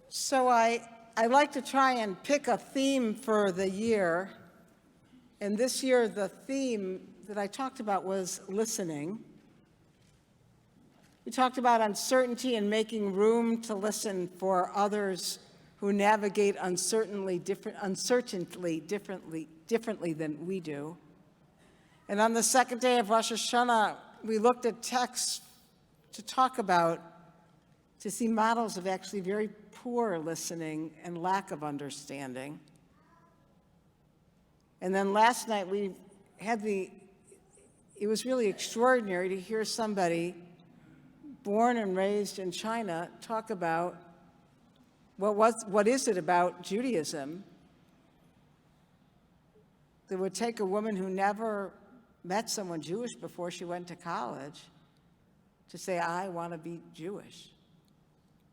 So I like to try and pick a theme for the year. And this year, the theme that I talked about was listening. We talked about uncertainty and making room to listen for others who navigate uncertainty differently than we do. And on the second day of Rosh Hashanah, we looked at texts to see models of actually very poor listening and lack of understanding. And then last night it was really extraordinary to hear somebody born and raised in China talk about what is it about Judaism that would take a woman who never met someone Jewish before she went to college to say, I want to be Jewish,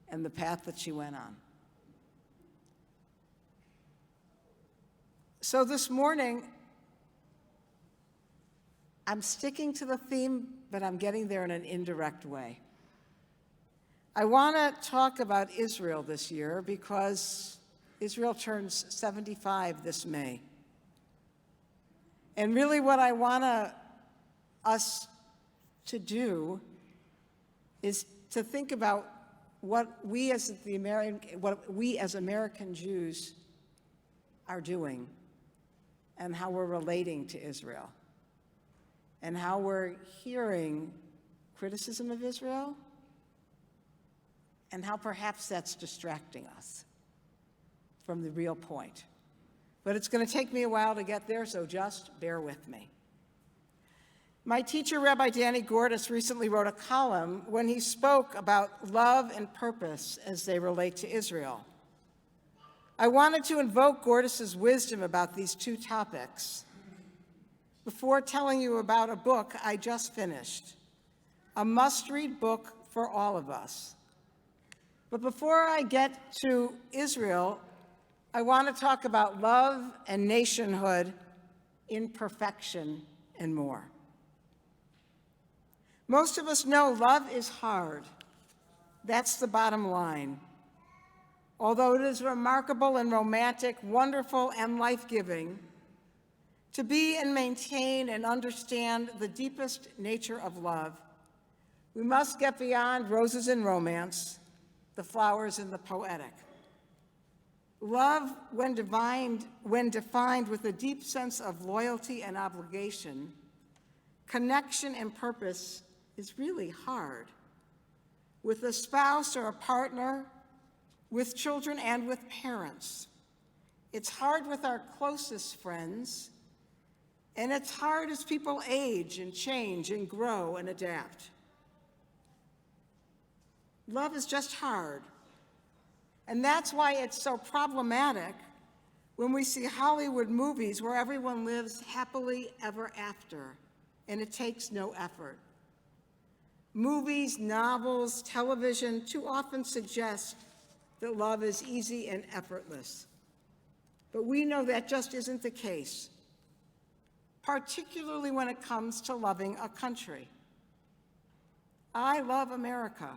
and the path that she went on. So this morning, I'm sticking to the theme, but I'm getting there in an indirect way. I want to talk about Israel this year because Israel turns 75 this May. And really what I want us to do is to think about what we as American Jews are doing and how we're relating to Israel and how we're hearing criticism of Israel and how perhaps that's distracting us from the real point. But it's going to take me a while to get there, so just bear with me. My teacher, Rabbi Danny Gordis, recently wrote a column when he spoke about love and purpose as they relate to Israel. I wanted to invoke Gordis's wisdom about these two topics before telling you about a book I just finished, a must-read book for all of us. But before I get to Israel, I want to talk about love and nationhood, imperfection, and more. Most of us know love is hard. That's the bottom line. Although it is remarkable and romantic, wonderful and life-giving, to be and maintain and understand the deepest nature of love, we must get beyond roses and romance, the flowers and the poetic. Love, when defined with a deep sense of loyalty and obligation, connection and purpose, is really hard. With a spouse or a partner, with children and with parents. It's hard with our closest friends, and it's hard as people age and change and grow and adapt. Love is just hard. And that's why it's so problematic when we see Hollywood movies where everyone lives happily ever after, and it takes no effort. Movies, novels, television too often suggest that love is easy and effortless. But we know that just isn't the case, particularly when it comes to loving a country. I love America.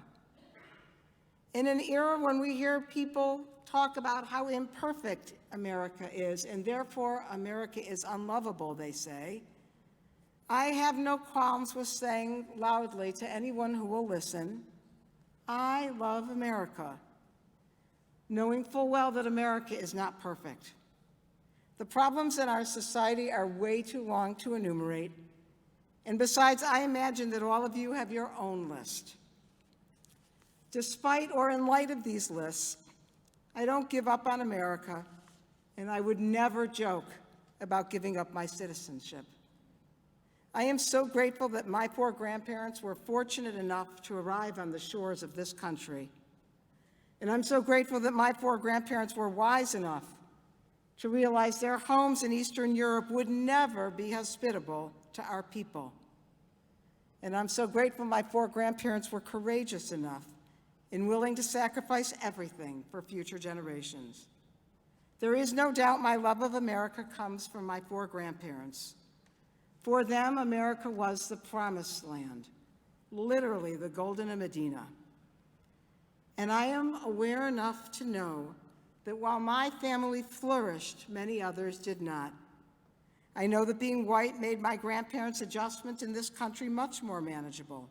In an era when we hear people talk about how imperfect America is, and therefore America is unlovable, they say, I have no qualms with saying loudly to anyone who will listen, I love America, knowing full well that America is not perfect. The problems in our society are way too long to enumerate, and besides, I imagine that all of you have your own list. Despite or in light of these lists, I don't give up on America, and I would never joke about giving up my citizenship. I am so grateful that my four grandparents were fortunate enough to arrive on the shores of this country. And I'm so grateful that my four grandparents were wise enough to realize their homes in Eastern Europe would never be hospitable to our people. And I'm so grateful my four grandparents were courageous enough and willing to sacrifice everything for future generations. There is no doubt my love of America comes from my four grandparents. For them, America was the promised land, literally the Golden Medina. And I am aware enough to know that while my family flourished, many others did not. I know that being white made my grandparents' adjustment in this country much more manageable.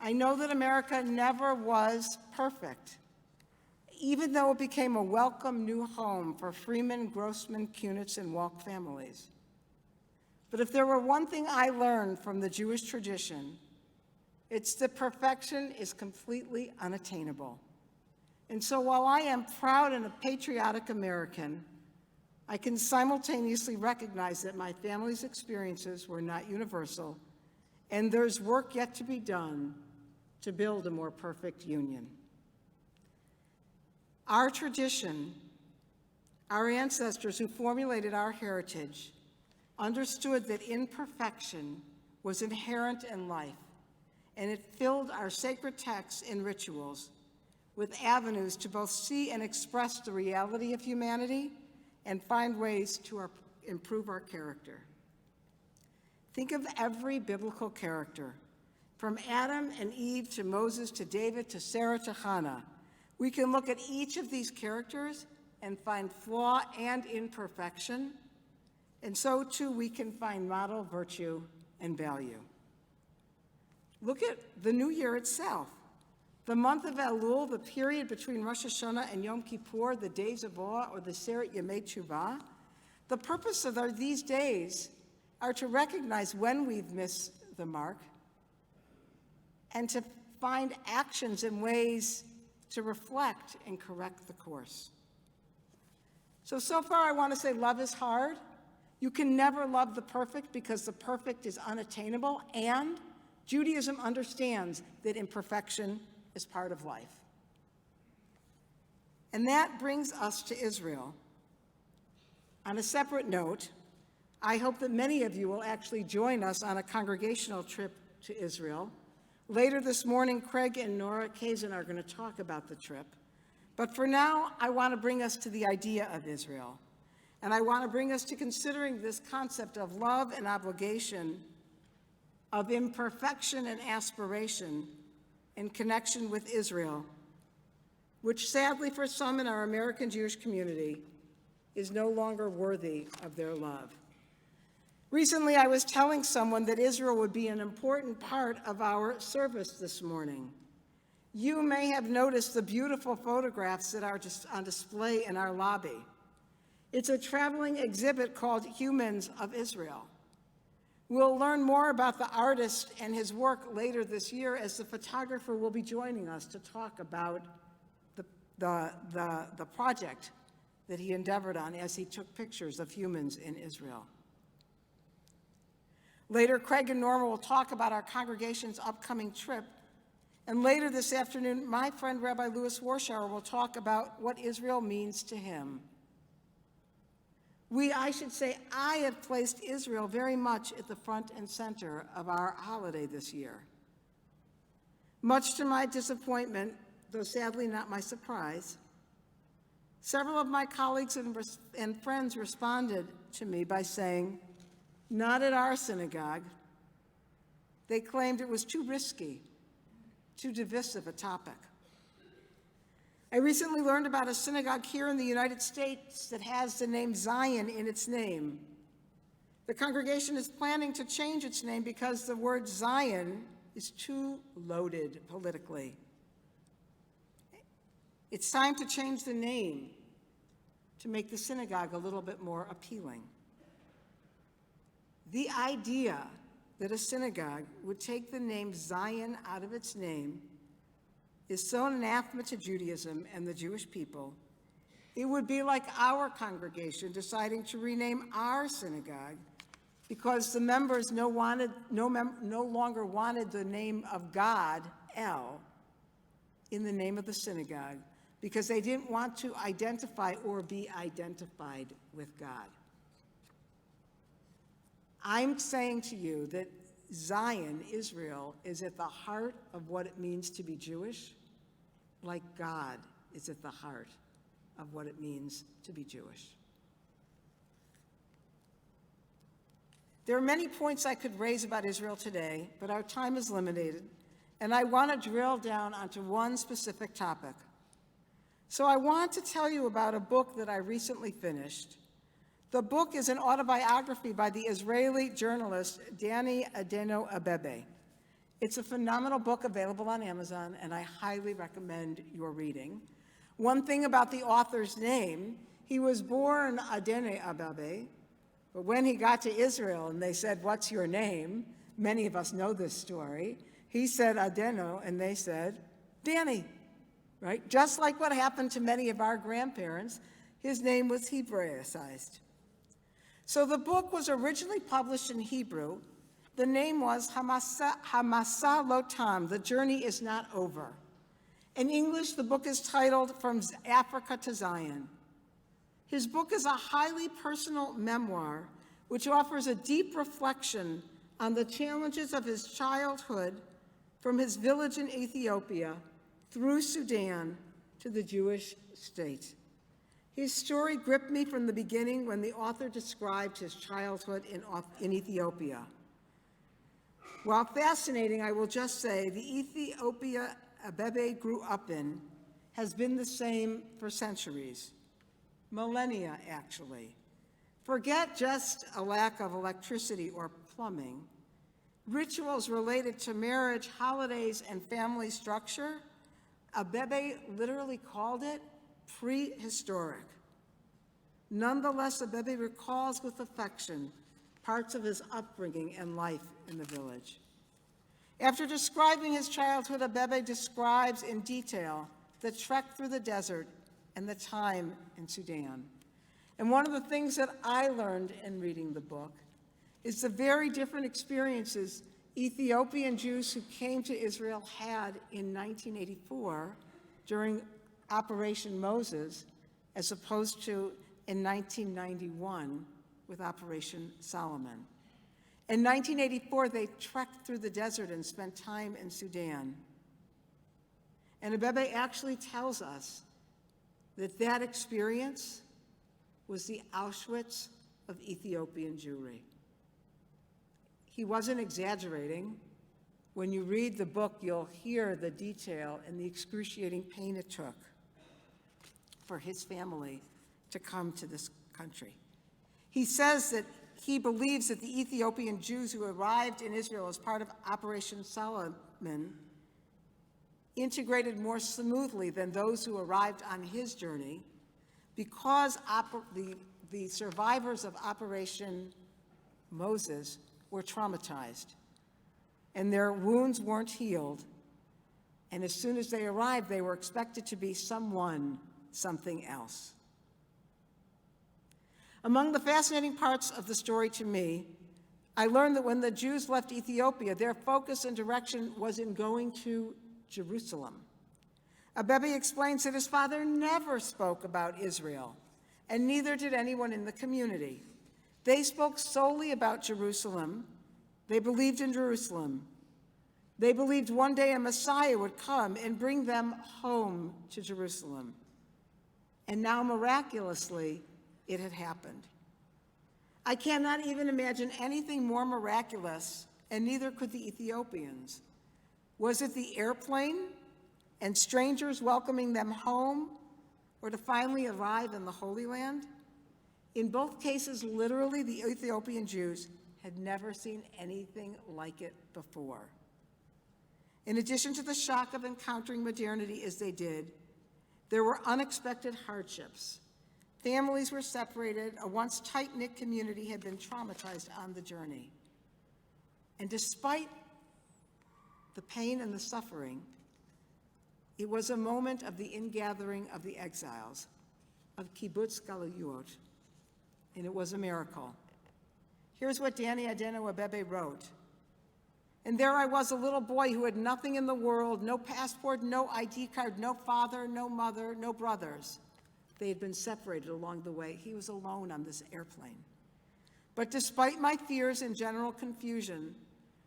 I know that America never was perfect, even though it became a welcome new home for Freeman, Grossman, Kunitz, and Walk families. But if there were one thing I learned from the Jewish tradition, it's that perfection is completely unattainable. And so while I am proud and a patriotic American, I can simultaneously recognize that my family's experiences were not universal, and there's work yet to be done to build a more perfect union. Our tradition, our ancestors who formulated our heritage, understood that imperfection was inherent in life, and it filled our sacred texts and rituals with avenues to both see and express the reality of humanity and find ways to improve our character. Think of every biblical character, from Adam and Eve to Moses to David to Sarah to Hannah. We can look at each of these characters and find flaw and imperfection, and so too we can find model virtue and value. Look at the new year itself. The month of Elul, the period between Rosh Hashanah and Yom Kippur, the days of awe, or the Seret Yemei Teshuvah. The purpose of these days are to recognize when we've missed the mark and to find actions and ways to reflect and correct the course. So far I want to say love is hard. You can never love the perfect because the perfect is unattainable, and Judaism understands that imperfection is part of life. And that brings us to Israel. On a separate note, I hope that many of you will actually join us on a congregational trip to Israel. Later this morning, Craig and Nora Kazan are going to talk about the trip. But for now, I want to bring us to the idea of Israel. And I want to bring us to considering this concept of love and obligation, of imperfection and aspiration in connection with Israel, which sadly for some in our American Jewish community is no longer worthy of their love. Recently, I was telling someone that Israel would be an important part of our service this morning. You may have noticed the beautiful photographs that are just on display in our lobby. It's a traveling exhibit called Humans of Israel. We'll learn more about the artist and his work later this year, as the photographer will be joining us to talk about the project that he endeavored on as he took pictures of humans in Israel. Later, Craig and Norma will talk about our congregation's upcoming trip. And later this afternoon, my friend Rabbi Louis Warshauer will talk about what Israel means to him. I have placed Israel very much at the front and center of our holiday this year. Much to my disappointment, though sadly not my surprise, several of my colleagues and friends responded to me by saying, "Not at our synagogue." They claimed it was too risky, too divisive a topic. I recently learned about a synagogue here in the United States that has the name Zion in its name. The congregation is planning to change its name because the word Zion is too loaded politically. It's time to change the name to make the synagogue a little bit more appealing. The idea that a synagogue would take the name Zion out of its name is so anathema to Judaism and the Jewish people. It would be like our congregation deciding to rename our synagogue because the members no longer wanted the name of God, El, in the name of the synagogue because they didn't want to identify or be identified with God. I'm saying to you that Zion, Israel, is at the heart of what it means to be Jewish, like God is at the heart of what it means to be Jewish. There are many points I could raise about Israel today, but our time is limited, and I want to drill down onto one specific topic. So I want to tell you about a book that I recently finished. The book is an autobiography by the Israeli journalist Danny Adeno Abebe. It's a phenomenal book available on Amazon, and I highly recommend your reading. One thing about the author's name, he was born Adene Abebe, but when he got to Israel and they said, "What's your name?" Many of us know this story. He said Adeno, and they said Danny, right? Just like what happened to many of our grandparents, his name was Hebraicized. So the book was originally published in Hebrew. The name was Hamasa Lo Tam, The Journey Is Not Over. In English, the book is titled From Africa to Zion. His book is a highly personal memoir which offers a deep reflection on the challenges of his childhood from his village in Ethiopia through Sudan to the Jewish state. His story gripped me from the beginning when the author described his childhood in Ethiopia. While fascinating, I will just say the Ethiopia Abebe grew up in has been the same for centuries, millennia actually. Forget just a lack of electricity or plumbing. Rituals related to marriage, holidays, and family structure, Abebe literally called it prehistoric. Nonetheless, Abebe recalls with affection parts of his upbringing and life in the village. After describing his childhood, Abebe describes in detail the trek through the desert and the time in Sudan. And one of the things that I learned in reading the book is the very different experiences Ethiopian Jews who came to Israel had in 1984 during Operation Moses, as opposed to in 1991 with Operation Solomon. In 1984, they trekked through the desert and spent time in Sudan. And Abebe actually tells us that that experience was the Auschwitz of Ethiopian Jewry. He wasn't exaggerating. When you read the book, you'll hear the detail and the excruciating pain it took for his family to come to this country. He says that he believes that the Ethiopian Jews who arrived in Israel as part of Operation Solomon integrated more smoothly than those who arrived on his journey because the survivors of Operation Moses were traumatized and their wounds weren't healed. And as soon as they arrived, they were expected to be something else. Among the fascinating parts of the story to me, I learned that when the Jews left Ethiopia, their focus and direction was in going to Jerusalem. Abebe explains that his father never spoke about Israel, and neither did anyone in the community. They spoke solely about Jerusalem. They believed in Jerusalem. They believed one day a Messiah would come and bring them home to Jerusalem. And now, miraculously, it had happened. I cannot even imagine anything more miraculous, and neither could the Ethiopians. Was it the airplane and strangers welcoming them home, or to finally arrive in the Holy Land? In both cases, literally, the Ethiopian Jews had never seen anything like it before. In addition to the shock of encountering modernity as they did, there were unexpected hardships. Families were separated. A once tight-knit community had been traumatized on the journey. And despite the pain and the suffering, it was a moment of the ingathering of the exiles, of Kibbutz Galuyot, and it was a miracle. Here's what Danny Adeno Abebe wrote. And there I was, a little boy who had nothing in the world, no passport, no ID card, no father, no mother, no brothers. They had been separated along the way. He was alone on this airplane. But despite my fears and general confusion,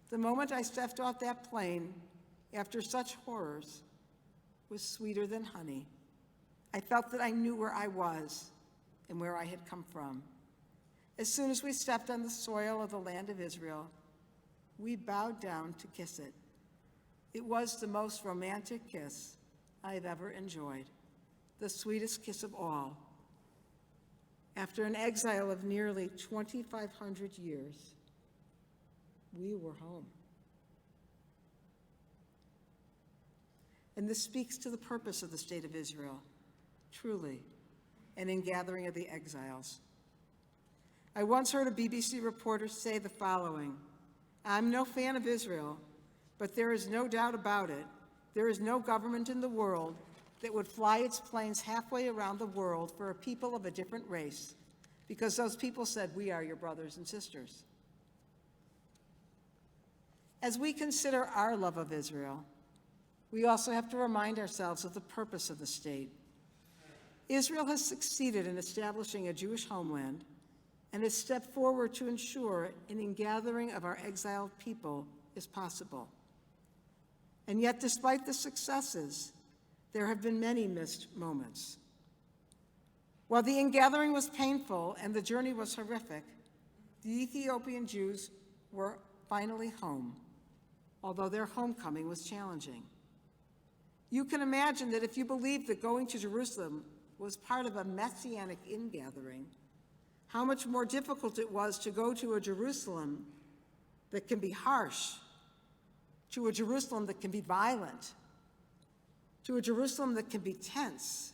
the moment I stepped off that plane, after such horrors, was sweeter than honey. I felt that I knew where I was and where I had come from. As soon as we stepped on the soil of the land of Israel, we bowed down to kiss it. It was the most romantic kiss I have ever enjoyed, the sweetest kiss of all. After an exile of nearly 2,500 years, we were home. And this speaks to the purpose of the state of Israel, truly, an ingathering of the exiles. I once heard a BBC reporter say the following: "I'm no fan of Israel, but there is no doubt about it. There is no government in the world that would fly its planes halfway around the world for a people of a different race, because those people said, 'We are your brothers and sisters.'" As we consider our love of Israel, we also have to remind ourselves of the purpose of the state. Israel has succeeded in establishing a Jewish homeland and has stepped forward to ensure an ingathering of our exiled people is possible. And yet, despite the successes, there have been many missed moments. While the ingathering was painful and the journey was horrific, the Ethiopian Jews were finally home, although their homecoming was challenging. You can imagine that if you believed that going to Jerusalem was part of a messianic ingathering, how much more difficult it was to go to a Jerusalem that can be harsh, to a Jerusalem that can be violent, to a Jerusalem that can be tense,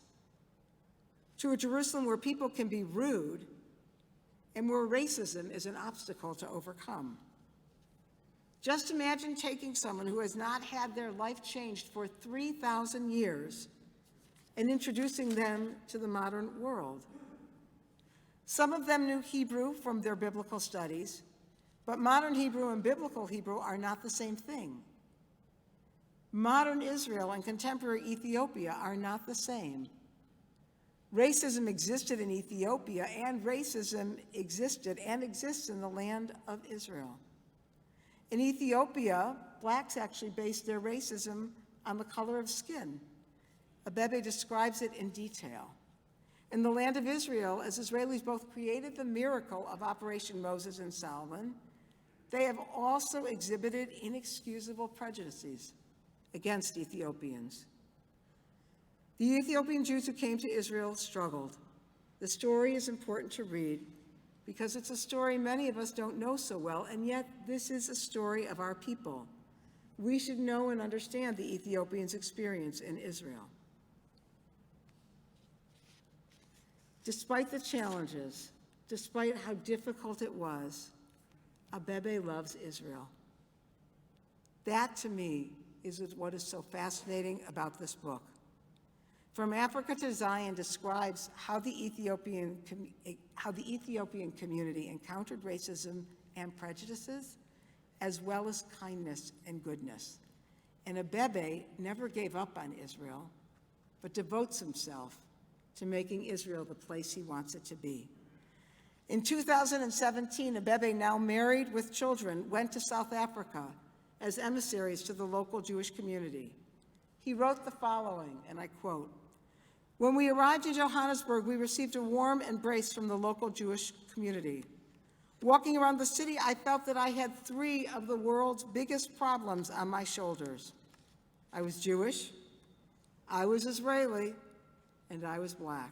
to a Jerusalem where people can be rude and where racism is an obstacle to overcome. Just imagine taking someone who has not had their life changed for 3,000 years and introducing them to the modern world. Some of them knew Hebrew from their biblical studies, but modern Hebrew and biblical Hebrew are not the same thing. Modern Israel and contemporary Ethiopia are not the same. Racism existed in Ethiopia, and racism existed and exists in the land of Israel. In Ethiopia, blacks actually based their racism on the color of skin. Abebe describes it in detail. In the land of Israel, as Israelis both created the miracle of Operation Moses and Solomon, they have also exhibited inexcusable prejudices against Ethiopians. The Ethiopian Jews who came to Israel struggled. The story is important to read because it's a story many of us don't know so well, and yet this is a story of our people. We should know and understand the Ethiopians' experience in Israel. Despite the challenges, despite how difficult it was, Abebe loves Israel. That, to me, is what is so fascinating about this book. From Africa to Zion describes how the Ethiopian community encountered racism and prejudices, as well as kindness and goodness. And Abebe never gave up on Israel, but devotes himself to making Israel the place he wants it to be. In 2017, Abebe, now married with children, went to South Africa as emissaries to the local Jewish community. He wrote the following, and I quote, "When we arrived in Johannesburg, we received a warm embrace from the local Jewish community. Walking around the city, I felt that I had 3 of the world's biggest problems on my shoulders. I was Jewish, I was Israeli, and I was black.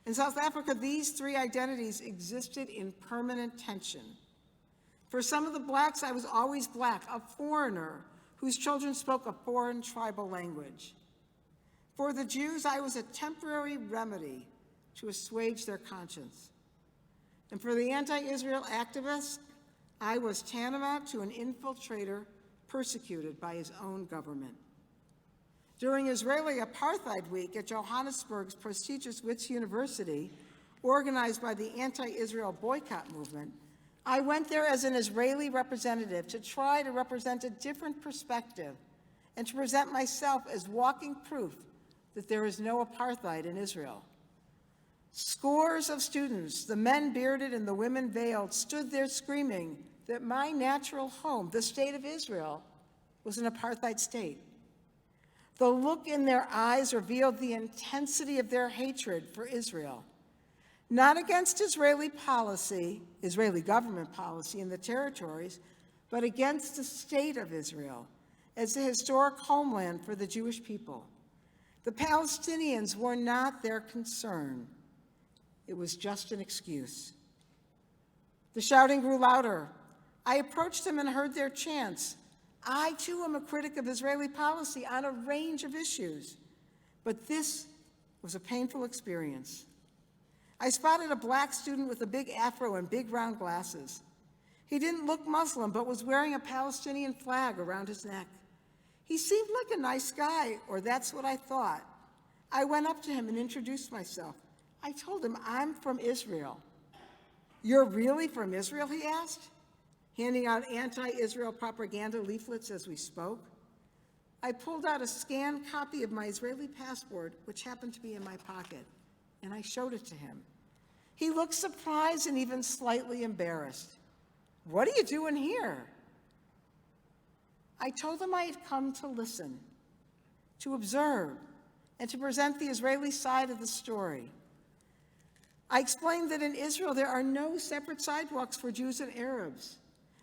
In South Africa, these 3 identities existed in permanent tension. For some of the blacks, I was always black, a foreigner whose children spoke a foreign tribal language. For the Jews, I was a temporary remedy to assuage their conscience. And for the anti-Israel activists, I was tantamount to an infiltrator persecuted by his own government. During Israeli Apartheid Week at Johannesburg's prestigious Wits University, organized by the anti-Israel boycott movement, I went there as an Israeli representative to try to represent a different perspective and to present myself as walking proof that there is no apartheid in Israel. Scores of students, the men bearded and the women veiled, stood there screaming that my natural home, the state of Israel, was an apartheid state. The look in their eyes revealed the intensity of their hatred for Israel, not against Israeli policy, Israeli government policy in the territories, but against the state of Israel as the historic homeland for the Jewish people. The Palestinians were not their concern. It was just an excuse. The shouting grew louder. I approached them and heard their chants. I, too, am a critic of Israeli policy on a range of issues. But this was a painful experience. I spotted a black student with a big afro and big round glasses. He didn't look Muslim, but was wearing a Palestinian flag around his neck. He seemed like a nice guy, or that's what I thought. I went up to him and introduced myself. I told him, I'm from Israel. You're really from Israel, he asked, handing out anti-Israel propaganda leaflets as we spoke. I pulled out a scanned copy of my Israeli passport, which happened to be in my pocket, and I showed it to him. He looked surprised and even slightly embarrassed. What are you doing here? I told him I had come to listen, to observe, and to present the Israeli side of the story. I explained that in Israel there are no separate sidewalks for Jews and Arabs.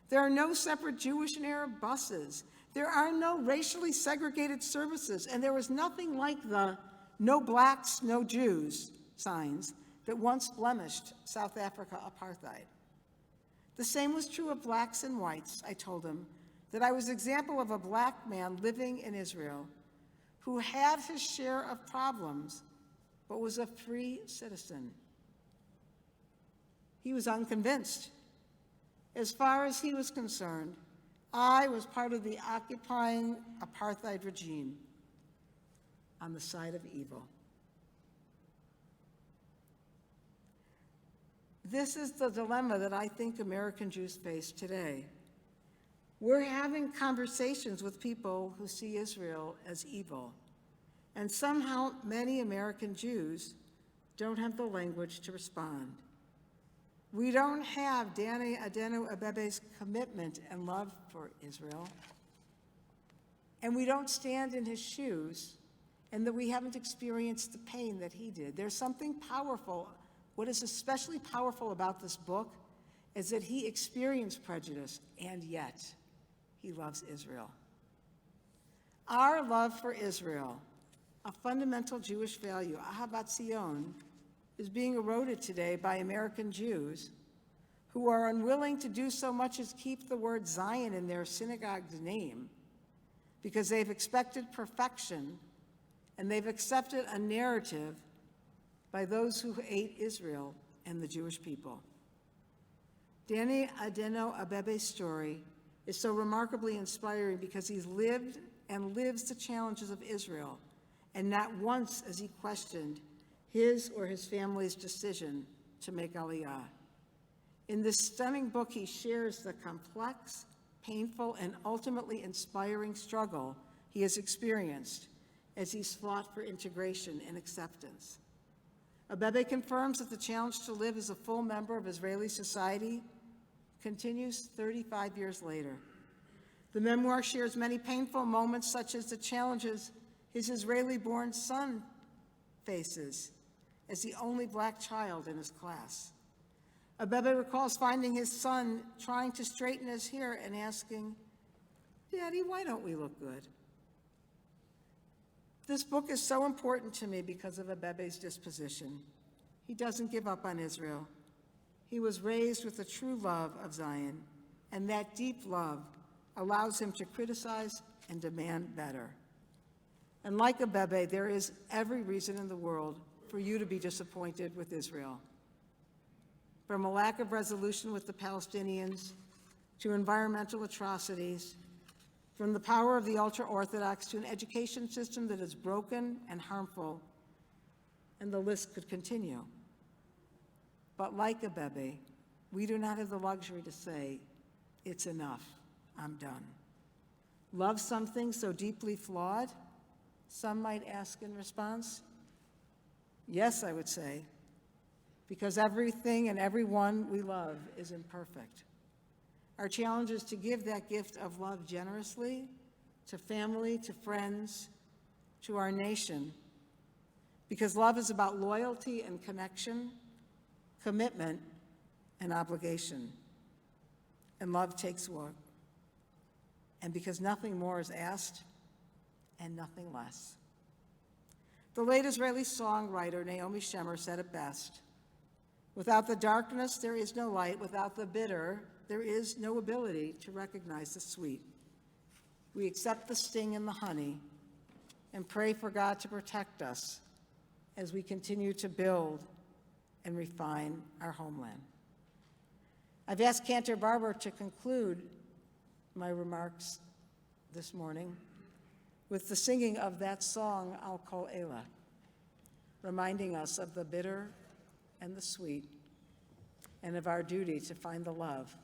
There are no separate Jewish and Arab buses. There are no racially segregated services, and there was nothing like the "no blacks, no Jews" signs that once blemished South Africa apartheid. The same was true of blacks and whites. I told him that I was an example of a black man living in Israel who had his share of problems, but was a free citizen. He was unconvinced. As far as he was concerned, I was part of the occupying apartheid regime on the side of evil. This is the dilemma that I think American Jews face today. We're having conversations with people who see Israel as evil, and somehow many American Jews don't have the language to respond. We don't have Danny Adenu Abebe's commitment and love for Israel, and we don't stand in his shoes, and that we haven't experienced the pain that he did. There's something powerful. What is especially powerful about this book is that he experienced prejudice, and yet he loves Israel. Our love for Israel, a fundamental Jewish value, Ahavat Zion, is being eroded today by American Jews who are unwilling to do so much as keep the word Zion in their synagogue's name because they've expected perfection and they've accepted a narrative by those who hate Israel and the Jewish people. Danny Adenu Abebe's story is so remarkably inspiring because he's lived and lives the challenges of Israel, and not once has he questioned his or his family's decision to make Aliyah. In this stunning book, he shares the complex, painful, and ultimately inspiring struggle he has experienced as he's fought for integration and acceptance. Abebe confirms that the challenge to live as a full member of Israeli society continues 35 years later. The memoir shares many painful moments, such as the challenges his Israeli-born son faces as the only black child in his class. Abebe recalls finding his son trying to straighten his hair and asking, "Daddy, why don't we look good?" This book is so important to me because of Abebe's disposition. He doesn't give up on Israel. He was raised with a true love of Zion, and that deep love allows him to criticize and demand better. And like Abebe, there is every reason in the world for you to be disappointed with Israel. From a lack of resolution with the Palestinians to environmental atrocities, from the power of the ultra-Orthodox to an education system that is broken and harmful, and the list could continue. But like Abebe, we do not have the luxury to say, "It's enough, I'm done." Love something so deeply flawed? Some might ask in response. Yes, I would say, because everything and everyone we love is imperfect. Our challenge is to give that gift of love generously to family, to friends, to our nation, because love is about loyalty and connection, commitment and obligation, and love takes work. and because nothing more is asked and nothing less. The late Israeli songwriter Naomi Shemer said it best: "Without the darkness, there is no light. Without the bitter, there is no ability to recognize the sweet." We accept the sting and the honey and pray for God to protect us as we continue to build and refine our homeland. I've asked Cantor Barber to conclude my remarks this morning with the singing of that song, Al Kol Elah, reminding us of the bitter and the sweet, and of our duty to find the love.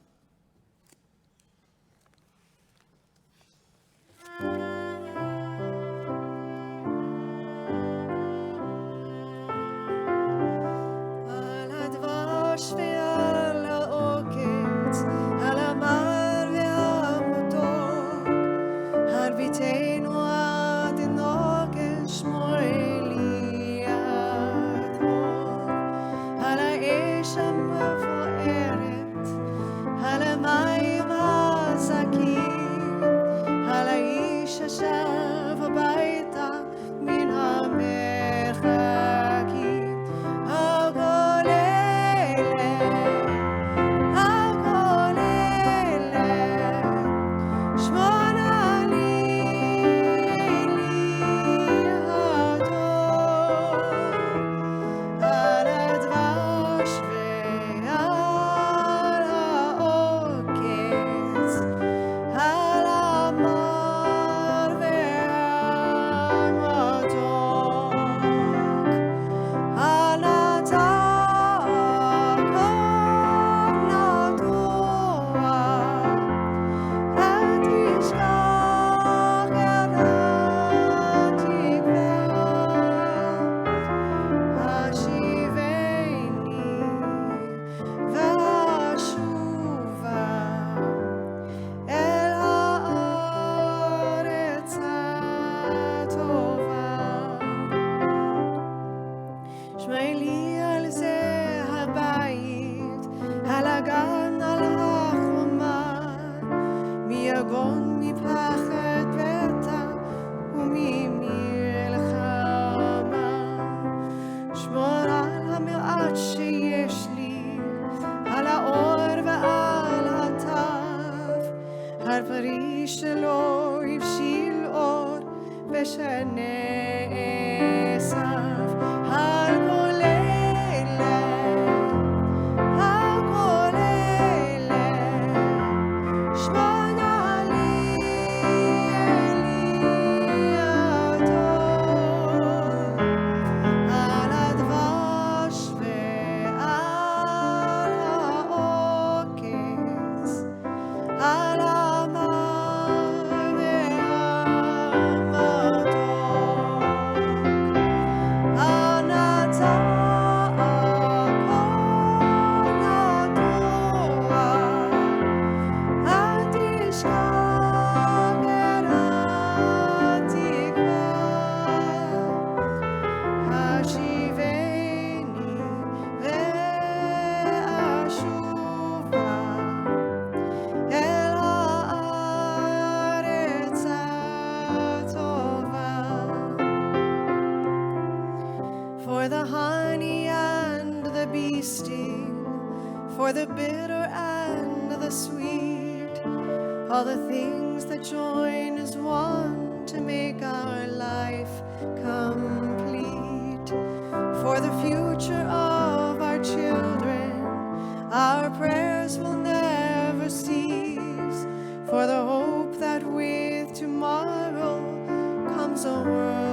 For the bitter and the sweet, all the things that join as one to make our life complete. For the future of our children, our prayers will never cease. For the hope that with tomorrow comes a world